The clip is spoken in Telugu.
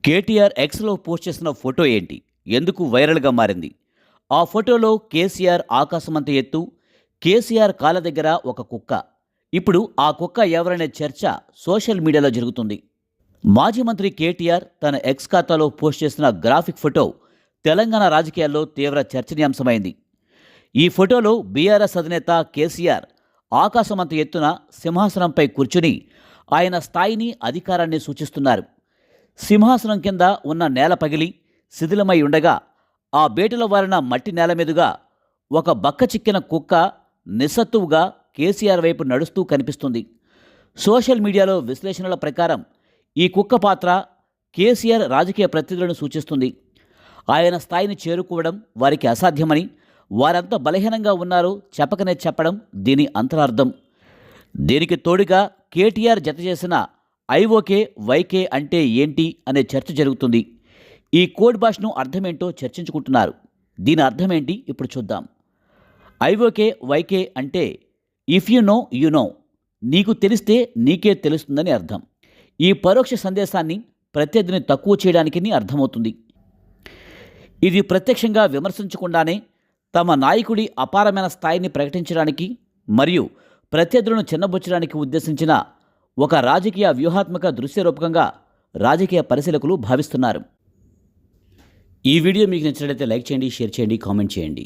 కేటీఆర్ ఎక్స్లో పోస్ట్ చేసిన ఫోటో ఏంటి? ఎందుకు వైరల్గా మారింది? ఆ ఫోటోలో కేసీఆర్ ఆకాశమంత ఎత్తు, కేసీఆర్ కాళ్ళ దగ్గర ఒక కుక్క. ఇప్పుడు ఆ కుక్క ఎవరనే చర్చ సోషల్ మీడియాలో జరుగుతుంది. మాజీ మంత్రి కేటీఆర్ తన ఎక్స్ ఖాతాలో పోస్ట్ చేసిన గ్రాఫిక్ ఫోటో తెలంగాణ రాజకీయాల్లో తీవ్ర చర్చనీయాంశమైంది. ఈ ఫోటోలో బీఆర్ఎస్ అధినేత కేసీఆర్ ఆకాశమంత ఎత్తున సింహాసనంపై కూర్చుని ఆయన స్థాయిని, అధికారాన్ని సూచిస్తున్నారు. సింహాసనం కింద ఉన్న నేల పగిలి శిథిలమై ఉండగా ఆ బేటలో వారిన మట్టి నేల మీదుగా ఒక బక్క చిక్కిన కుక్క నిస్సత్తువుగా కేసీఆర్ వైపు నడుస్తూ కనిపిస్తుంది. సోషల్ మీడియాలో విశ్లేషణల ప్రకారం ఈ కుక్క పాత్ర కేసీఆర్ రాజకీయ ప్రతినిధులను సూచిస్తుంది. ఆయన స్థాయిని చేరుకోవడం వారికి అసాధ్యమని, వారెంత బలహీనంగా ఉన్నారో చెప్పకనే చెప్పడం దీని అంతరార్థం. దీనికి తోడుగా కేటీఆర్ జత చేసిన ఐఓకే వైకే అంటే ఏంటి అనే చర్చ జరుగుతుంది. ఈ కోడ్ భాషను అర్థమేంటో చర్చించుకుంటున్నారు. దీని అర్థమేంటి ఇప్పుడు చూద్దాం. ఐఓకే వైకే అంటే if you know you know, నీకు తెలిస్తే నీకే తెలుస్తుందని అర్థం. ఈ పరోక్ష సందేశాన్ని ప్రత్యర్థిని తక్కువ చేయడానికి అర్థమవుతుంది. ఇది ప్రత్యక్షంగా విమర్శించకుండానే తమ నాయకుడి అపారమైన స్థాయిని ప్రకటించడానికి మరియు ప్రత్యర్థులను చిన్నబుచ్చడానికి ఉద్దేశించిన ఒక రాజకీయ వ్యూహాత్మక దృశ్యరూపకంగా రాజకీయ పరిశీలకులు భావిస్తున్నారు. ఈ వీడియో మీకు నచ్చినట్లయితే లైక్ చేయండి, షేర్ చేయండి, కామెంట్ చేయండి.